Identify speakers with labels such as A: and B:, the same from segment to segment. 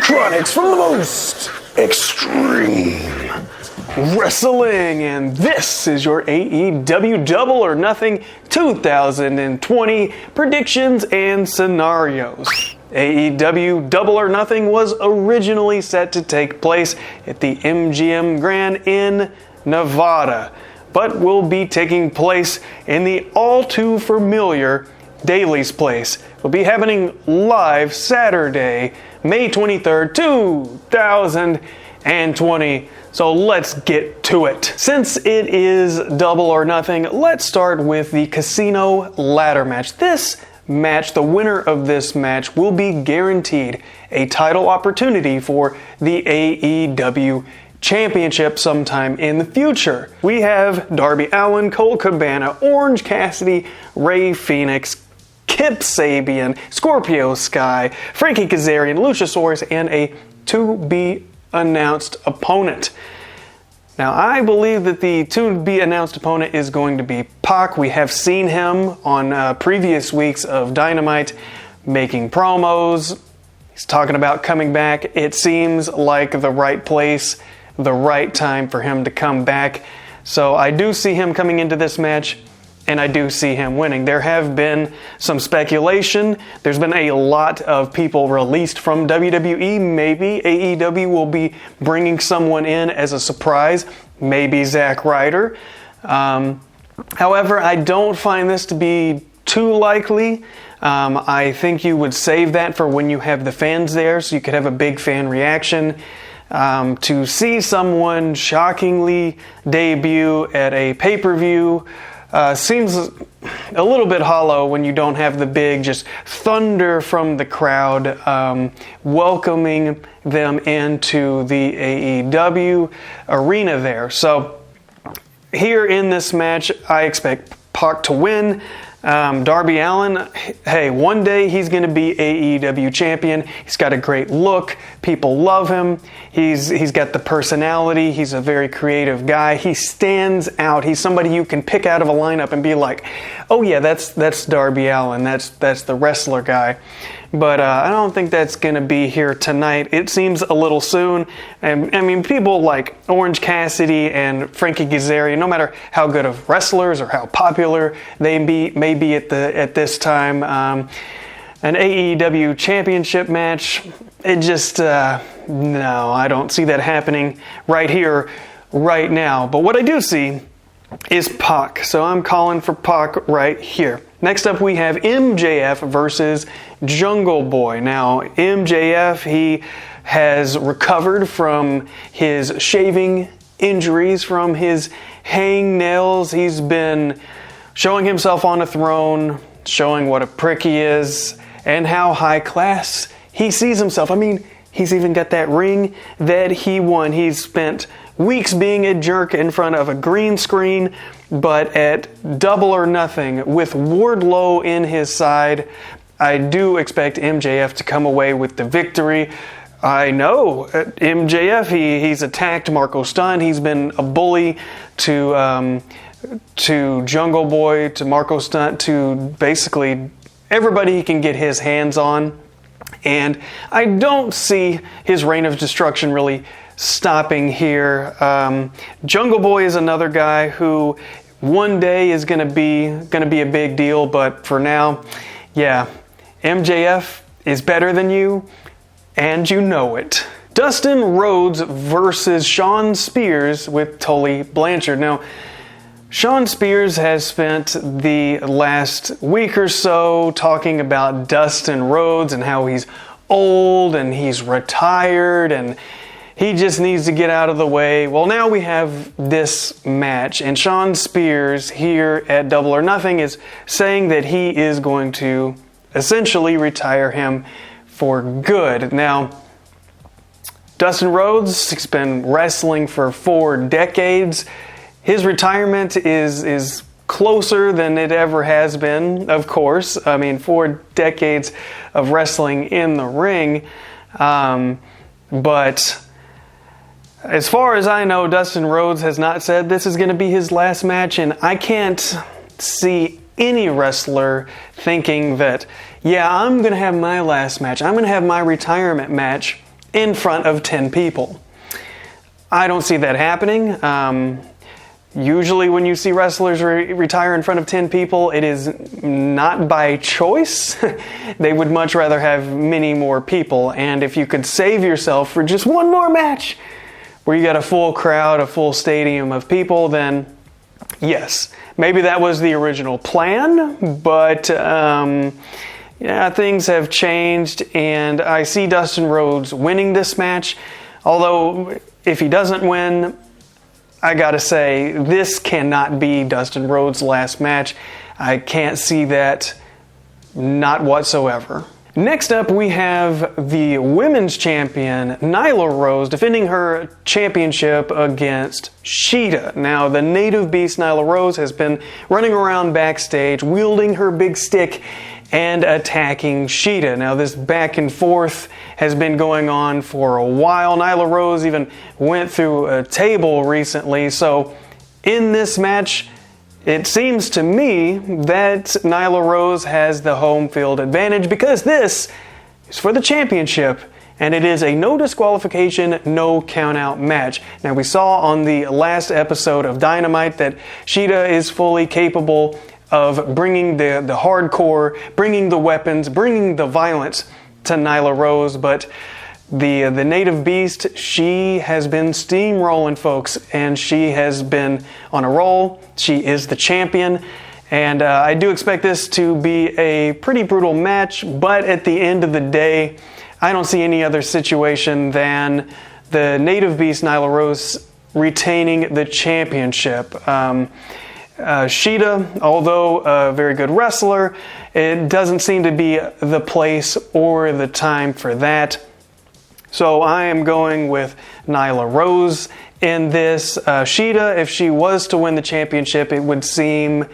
A: electronics from the most extreme wrestling, and this is your AEW Double or Nothing 2020 predictions and scenarios. AEW Double or Nothing was originally set to take place at the MGM Grand in Nevada, but will be taking place in the all too familiar Daly's Place. Will be happening live Saturday, May 23rd, 2020. So let's get to it. Since it is Double or Nothing, let's start with the Casino Ladder match. This match, the winner of this match will be guaranteed a title opportunity for the AEW Championship sometime in the future. We have Darby Allin, Colt Cabana, Orange Cassidy, Rey Fenix, Kip Sabian, Scorpio Sky, Frankie Kazarian, Luchasaurus, and a to-be-announced opponent. Now, I believe that the to-be-announced opponent is going to be Pac. We have seen him on previous weeks of Dynamite making promos. He's talking about coming back. It seems like the right place, the right time for him to come back. So I do see him coming into this match, and I do see him winning. There have been some speculation. There's been a lot of people released from WWE. Maybe AEW will be bringing someone in as a surprise. Maybe Zack Ryder. However, I don't find this to be too likely. I think you would save that for when you have the fans there, so you could have a big fan reaction. To see someone shockingly debut at a pay-per-view seems a little bit hollow when you don't have the big just thunder from the crowd welcoming them into the AEW arena there. So here in this match, I expect Pac to win. Darby Allin, hey, one day he's going to be AEW champion. He's got a great look. People love him. He's got the personality. He's a very creative guy. He stands out. He's somebody you can pick out of a lineup and be like, oh yeah, that's Darby Allin. That's the wrestler guy. But I don't think that's going to be here tonight. It seems a little soon. And I mean, people like Orange Cassidy and Frankie Kazarian, no matter how good of wrestlers or how popular they may be at this time, an AEW championship match, it just, no, I don't see that happening right here, right now. But what I do see is Pac. So I'm calling for Pac right here. Next up, we have MJF versus Jungle Boy. Now, MJF, he has recovered from his shaving injuries, from his hangnails. He's been showing himself on a throne, showing what a prick he is, and how high class he sees himself. I mean, he's even got that ring that he won. He's spent weeks being a jerk in front of a green screen, but at Double or Nothing, with Wardlow in his side, I do expect MJF to come away with the victory. I know MJF, he's attacked Marco Stunt. He's been a bully to Jungle Boy, to Marco Stunt, to basically everybody he can get his hands on. And I don't see his reign of destruction really stopping here. Jungle Boy is another guy who one day is going to be a big deal, but for now, yeah, MJF is better than you, and you know it. Dustin Rhodes versus Shawn Spears with Tully Blanchard. Now, Shawn Spears has spent the last week or so talking about Dustin Rhodes and how he's old and he's retired and he just needs to get out of the way. Well, now we have this match, and Shawn Spears here at Double or Nothing is saying that he is going to essentially retire him for good. Now, Dustin Rhodes, he's been wrestling for 4 decades. His retirement is closer than it ever has been, of course. I mean, 4 decades of wrestling in the ring. But as far as I know, Dustin Rhodes has not said this is going to be his last match, and I can't see any wrestler thinking that, yeah, I'm going to have my last match, I'm going to have my retirement match, in front of 10 people. I don't see that happening. Usually when you see wrestlers retire in front of 10 people, it is not by choice. They would much rather have many more people. And if you could save yourself for just one more match where you got a full crowd, a full stadium of people, then yes, maybe that was the original plan. But yeah, things have changed, and I see Dustin Rhodes winning this match. Although if he doesn't win, I gotta say, this cannot be Dustin Rhodes' last match. I can't see that, not whatsoever. Next up, we have the women's champion, Nyla Rose, defending her championship against Cheetah. Now, the native beast Nyla Rose has been running around backstage, wielding her big stick and attacking Cheetah. Now, this back and forth has been going on for a while. Nyla Rose even went through a table recently. So, in this match, it seems to me that Nyla Rose has the home field advantage because this is for the championship, and it is a no disqualification, no countout match. Now, we saw on the last episode of Dynamite that Cheetah is fully capable of bringing the hardcore, bringing the weapons, bringing the violence to Nyla Rose, but the native beast, she has been steamrolling folks, and she has been on a roll. She is the champion, and I do expect this to be a pretty brutal match, but at the end of the day, I don't see any other situation than the native beast Nyla Rose retaining the championship. Cheetah, although a very good wrestler, it doesn't seem to be the place or the time for that. So I am going with Nyla Rose in this. Cheetah, if she was to win the championship, it would seem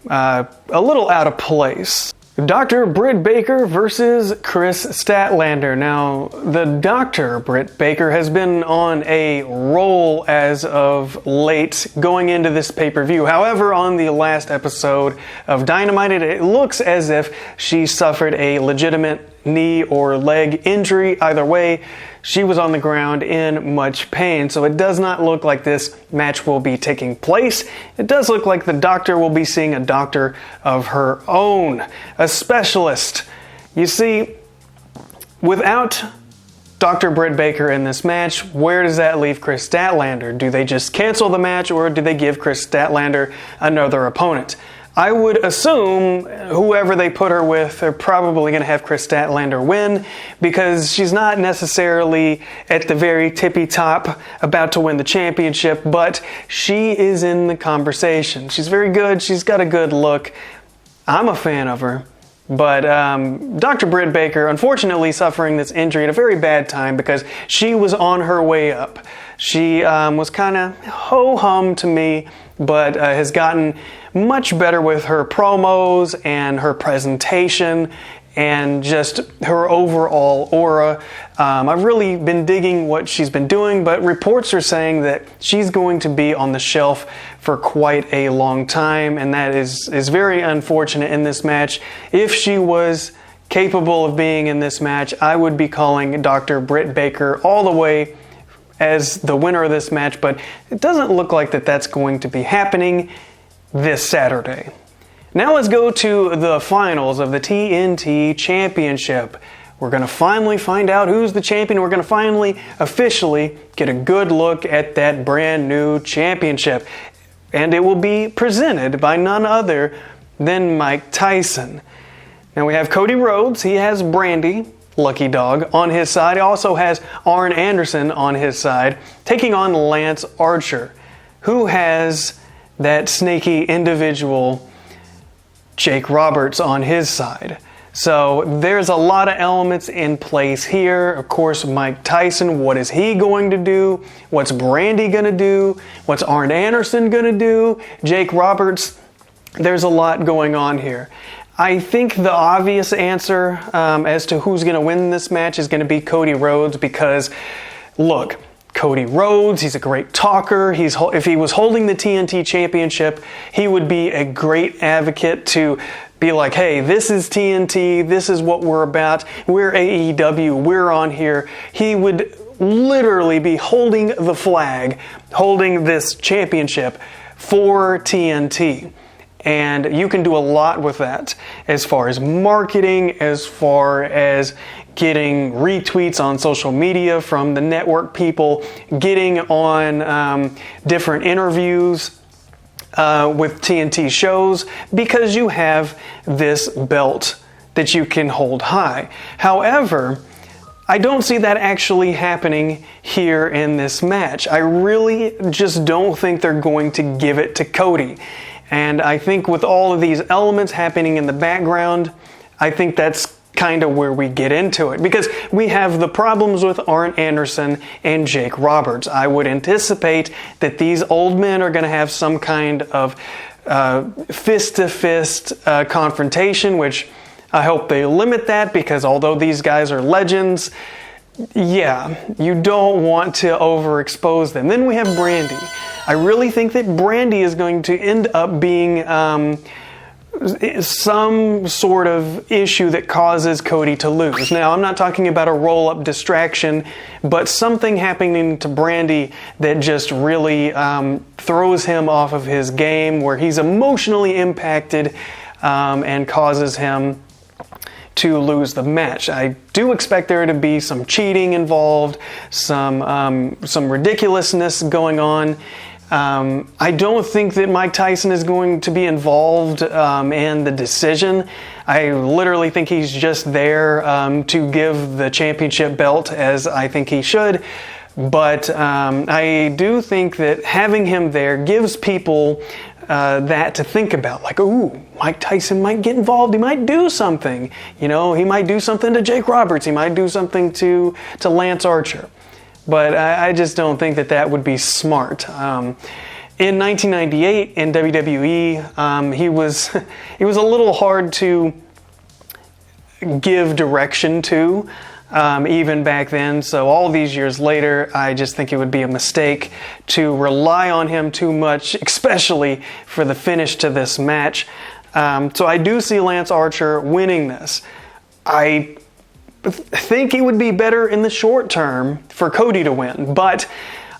A: a little out of place. Dr. Britt Baker versus Chris Statlander. Now, the Dr. Britt Baker has been on a roll as of late going into this pay-per-view. However, on the last episode of Dynamite, it looks as if she suffered a legitimate knee or leg injury. Either way, she was on the ground in much pain, so it does not look like this match will be taking place. It does look like the doctor will be seeing a doctor of her own, a specialist. You see, without Dr. Britt Baker in this match, where does that leave Chris Statlander? Do they just cancel the match, or do they give Chris Statlander another opponent? I would assume whoever they put her with, they're probably going to have Chris Statlander win because she's not necessarily at the very tippy top about to win the championship, but she is in the conversation. She's very good. She's got a good look. I'm a fan of her. But Dr. Britt Baker, unfortunately, suffering this injury at a very bad time because she was on her way up. She was kind of ho-hum to me, but has gotten much better with her promos and her presentation and just her overall aura. I've really been digging what she's been doing, but reports are saying that she's going to be on the shelf for quite a long time, and that is very unfortunate in this match. If she was capable of being in this match, I would be calling Dr. Britt Baker all the way as the winner of this match, but it doesn't look like that's going to be happening this Saturday. Now let's go to the finals of the TNT Championship. We're going to finally find out who's the champion. We're going to finally officially get a good look at that brand new championship. And it will be presented by none other than Mike Tyson. Now we have Cody Rhodes. He has Brandy, Lucky Dog, on his side. He also has Arn Anderson on his side, taking on Lance Archer, who has that snaky individual Jake Roberts on his side. So there's a lot of elements in place here. Of course, Mike Tyson, what is he going to do? What's Brandy going to do? What's Arn Anderson going to do? Jake Roberts, there's a lot going on here. I think the obvious answer as to who's going to win this match is going to be Cody Rhodes because, look, Cody Rhodes, he's a great talker. If he was holding the TNT Championship, he would be a great advocate to be like, hey, this is TNT, this is what we're about, we're AEW, we're on here, he would literally be holding the flag, holding this championship for TNT. And you can do a lot with that as far as marketing, as far as getting retweets on social media from the network people, getting on different interviews with TNT shows, because you have this belt that you can hold high. However, I don't see that actually happening here in this match. I really just don't think they're going to give it to Cody. And I think with all of these elements happening in the background, I think that's kind of where we get into it. Because we have the problems with Arn Anderson and Jake Roberts. I would anticipate that these old men are going to have some kind of fist-to-fist confrontation, which I hope they limit that, because although these guys are legends, yeah, you don't want to overexpose them. Then we have Brandy. I really think that Brandy is going to end up being some sort of issue that causes Cody to lose. Now, I'm not talking about a roll-up distraction, but something happening to Brandy that just really throws him off of his game, where he's emotionally impacted and causes him to lose the match. I do expect there to be some cheating involved, some ridiculousness going on. I don't think that Mike Tyson is going to be involved in the decision. I literally think he's just there to give the championship belt, as I think he should. But I do think that having him there gives people that to think about. Like, ooh, Mike Tyson might get involved. He might do something. You know, he might do something to Jake Roberts. He might do something to Lance Archer. But I just don't think that that would be smart. In 1998 in WWE, he was a little hard to give direction to, even back then. So all these years later, I just think it would be a mistake to rely on him too much, especially for the finish to this match. So I do see Lance Archer winning this. I think it would be better in the short term for Cody to win, but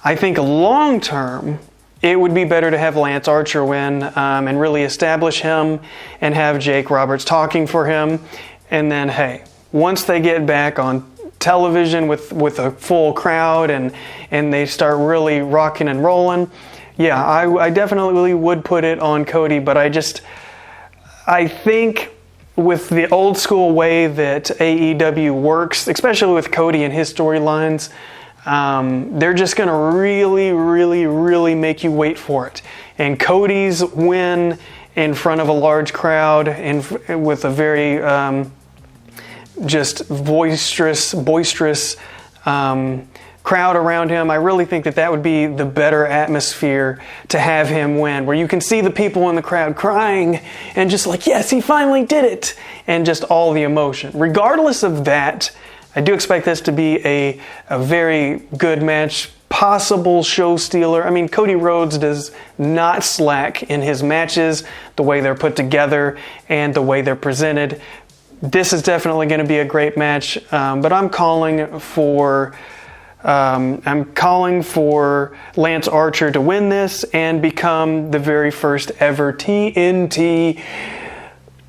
A: I think long term it would be better to have Lance Archer win and really establish him and have Jake Roberts talking for him. And then, hey, once they get back on television with a full crowd and they start really rocking and rolling, yeah, I definitely would put it on Cody. But I think with the old school way that AEW works, especially with Cody and his storylines, they're just going to really, really, really make you wait for it. And Cody's win in front of a large crowd and with a very just boisterous crowd around him, I really think that would be the better atmosphere to have him win, where you can see the people in the crowd crying and just like, yes, he finally did it, and just all the emotion. Regardless of that, I do expect this to be a very good match, possible show stealer. I mean, Cody Rhodes does not slack in his matches, the way they're put together and the way they're presented. This is definitely going to be a great match, but I'm calling for Lance Archer to win this and become the very first ever TNT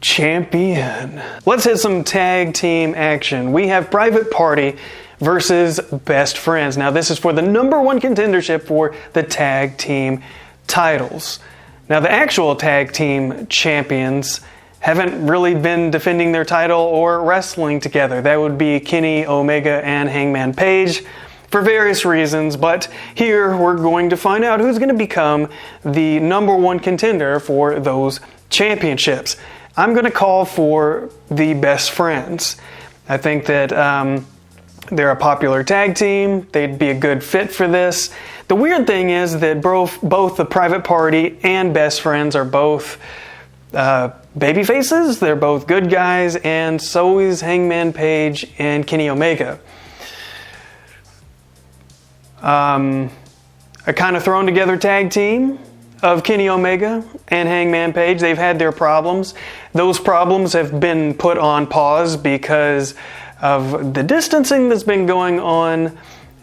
A: champion. Let's hit some tag team action. We have Private Party versus Best Friends. Now, this is for the #1 contendership for the tag team titles. Now, the actual tag team champions haven't really been defending their title or wrestling together. That would be Kenny Omega and Hangman Page, for various reasons, but here we're going to find out who's going to become the #1 contender for those championships. I'm going to call for the Best Friends. I think that they're a popular tag team. They'd be a good fit for this. The weird thing is that both the Private Party and Best Friends are both baby faces. They're both good guys, and so is Hangman Page and Kenny Omega. A kind of thrown together tag team. of Kenny Omega and Hangman Page. They've had their problems. Those problems have been put on pause because of the distancing that's been going on,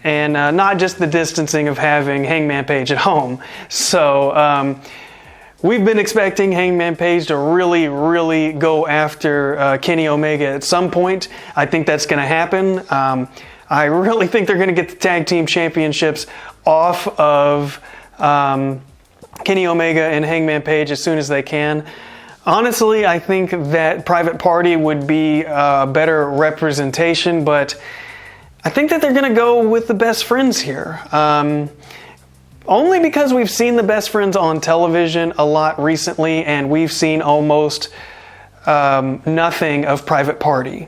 A: and not just the distancing of having Hangman Page at home. So we've been expecting Hangman Page to really, really go after Kenny Omega at some point. I think that's going to happen. I really think they're going to get the tag team championships off of Kenny Omega and Hangman Page as soon as they can. Honestly, I think that Private Party would be a better representation, but I think that they're going to go with the Best Friends here. Only because we've seen the Best Friends on television a lot recently, and we've seen almost nothing of Private Party.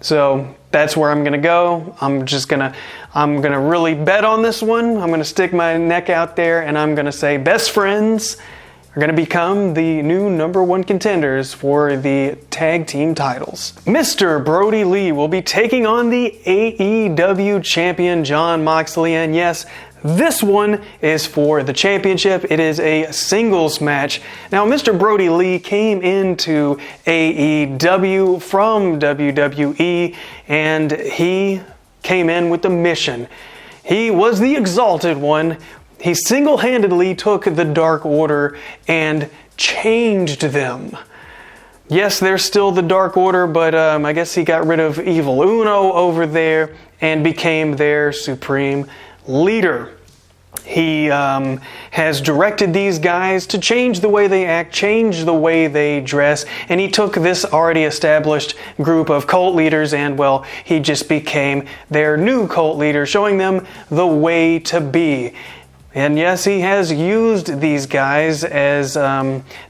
A: So that's where I'm going to go. I'm going to really bet on this one. I'm going to stick my neck out there, and I'm going to say Best Friends are going to become the new #1 contenders for the tag team titles. Mr. Brodie Lee will be taking on the AEW champion Jon Moxley, and yes, this one is for the championship. It is a singles match. Now, Mr. Brodie Lee came into AEW from WWE, and he came in with a mission. He was the Exalted One. He single-handedly took the Dark Order and changed them. Yes, they're still the Dark Order, but I guess he got rid of Evil Uno over there and became their supreme leader. He has directed these guys to change the way they act, change the way they dress, and he took this already established group of cult leaders and, well, he just became their new cult leader, showing them the way to be. And yes, he has used these guys as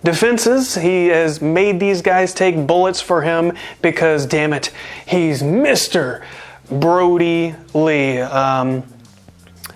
A: defenses. He has made these guys take bullets for him because, damn it, he's Mr. Brodie Lee.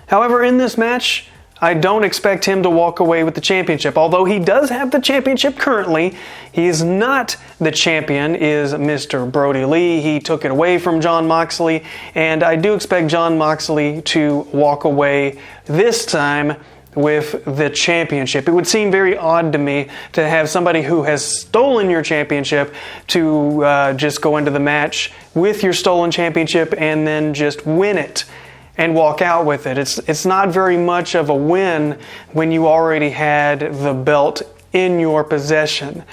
A: However, in this match, I don't expect him to walk away with the championship. Although he does have the championship currently, he is not the champion, is Mr. Brodie Lee. He took it away from Jon Moxley, and I do expect Jon Moxley to walk away this time with the championship. It would seem very odd to me to have somebody who has stolen your championship to just go into the match with your stolen championship and then just win it and walk out with it. It's not very much of a win when you already had the belt in your possession.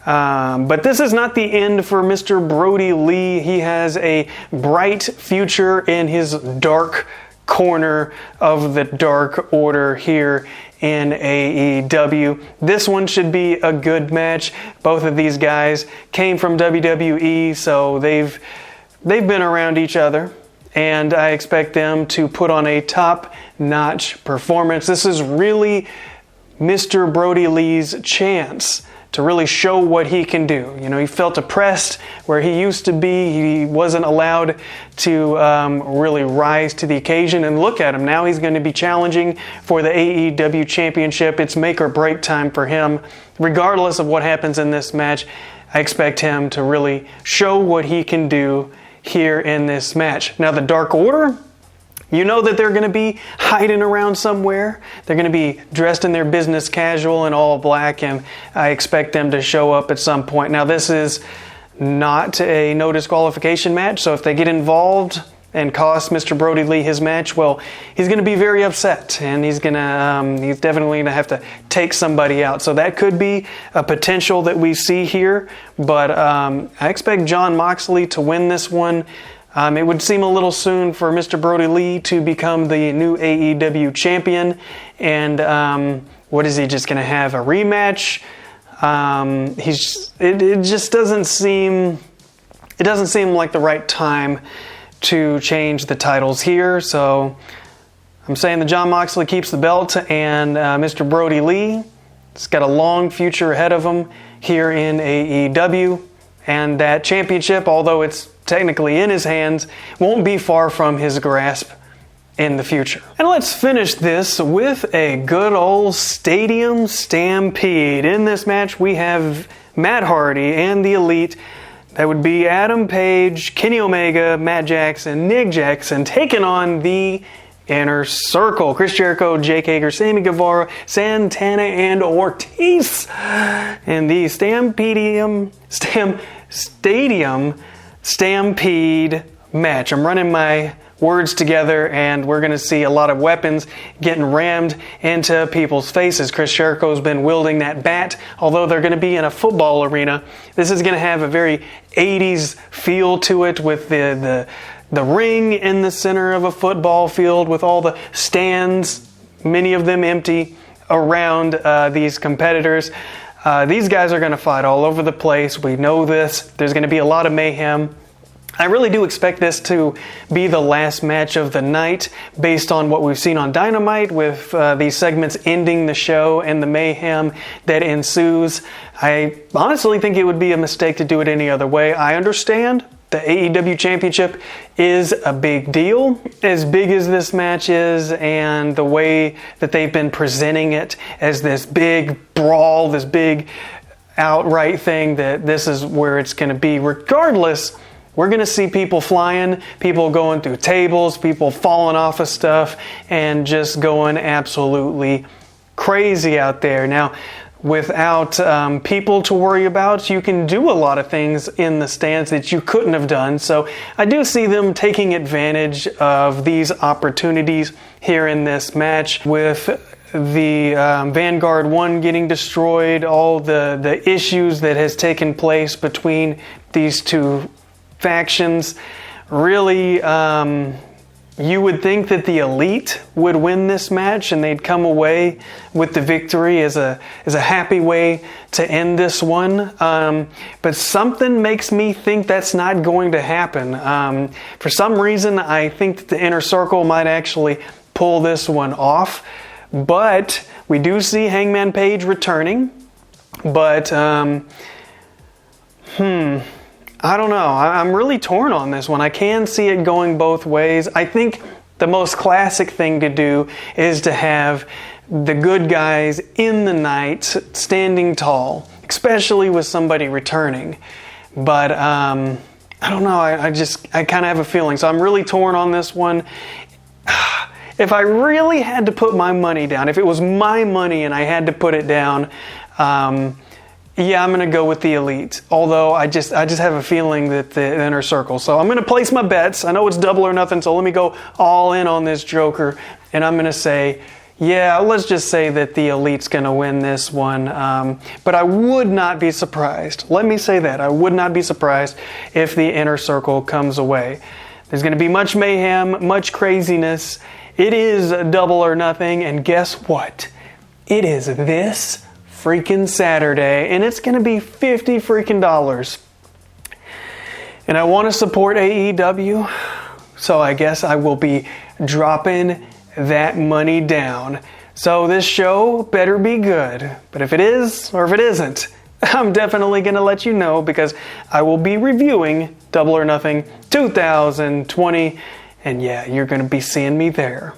A: But this is not the end for Mr. Brodie Lee. He has a bright future in his dark corner of the Dark Order here in AEW. This one should be a good match. Both of these guys came from WWE, so they've been around each other, and I expect them to put on a top-notch performance. This is really Mr. Brodie Lee's chance to really show what he can do. You know, he felt oppressed where he used to be. He wasn't allowed to really rise to the occasion. And look at him. Now he's going to be challenging for the AEW Championship. It's make or break time for him. Regardless of what happens in this match, I expect him to really show what he can do here in this match. Now, the Dark Order, you know that they're going to be hiding around somewhere. They're going to be dressed in their business casual and all black, and I expect them to show up at some point. Now, this is not a no disqualification match, so if they get involved and cost Mr. Brodie Lee his match, well, he's going to be very upset, and he's definitely going to have to take somebody out. So that could be a potential that we see here, but I expect Jon Moxley to win this one. It would seem a little soon for Mr. Brodie Lee to become the new AEW champion, and what is he just going to have, a rematch? It just doesn't seem like the right time to change the titles here. So I'm saying that Jon Moxley keeps the belt, and Mr. Brodie Lee has got a long future ahead of him here in AEW, and that championship, although it's technically in his hands, won't be far from his grasp in the future. And let's finish this with a good old Stadium Stampede. In this match, we have Matt Hardy and the Elite. That would be Adam Page, Kenny Omega, Matt Jackson, Nick Jackson, taking on the Inner Circle. Chris Jericho, Jake Hager, Sammy Guevara, Santana, and Ortiz. In the Stampede match. I'm running my words together, and we're going to see a lot of weapons getting rammed into people's faces. Chris Jericho's been wielding that bat, although they're going to be in a football arena. This is going to have a very 80s feel to it, with the ring in the center of a football field, with all the stands, many of them empty, around these competitors. These guys are going to fight all over the place. We know this. There's going to be a lot of mayhem. I really do expect this to be the last match of the night, based on what we've seen on Dynamite, with these segments ending the show and the mayhem that ensues. I honestly think it would be a mistake to do it any other way. I understand the AEW Championship is a big deal, as big as this match is, and the way that they've been presenting it as this big brawl, this big outright thing, that this is where it's going to be. Regardless, we're going to see people flying, people going through tables, people falling off of stuff, and just going absolutely crazy out there. Now, without people to worry about, you can do a lot of things in the stands that you couldn't have done. So I do see them taking advantage of these opportunities here in this match, with the Vanguard 1 getting destroyed, all the issues that has taken place between these two factions. Really, you would think that the Elite would win this match, and they'd come away with the victory as a happy way to end this one. But something makes me think that's not going to happen. For some reason, I think that the Inner Circle might actually pull this one off. But we do see Hangman Page returning. But I don't know. I'm really torn on this one. I can see it going both ways. I think the most classic thing to do is to have the good guys in the night standing tall, especially with somebody returning. But I don't know. I kind of have a feeling. So I'm really torn on this one. If I really had to put my money down, if it was my money and I had to put it down, yeah, I'm going to go with the Elite. Although I just have a feeling that the Inner Circle. So I'm going to place my bets. I know it's double or nothing, so let me go all in on this Joker. And I'm going to say, yeah, let's just say that the Elite's going to win this one. But I would not be surprised. Let me say that. I would not be surprised if the Inner Circle comes away. There's going to be much mayhem, much craziness. It is double or nothing. And guess what? It is this freaking Saturday, and it's going to be $50 freaking dollars. And I want to support AEW, so I guess I will be dropping that money down. So this show better be good. But if it is, or if it isn't, I'm definitely going to let you know, because I will be reviewing Double or Nothing 2020, and yeah, you're going to be seeing me there.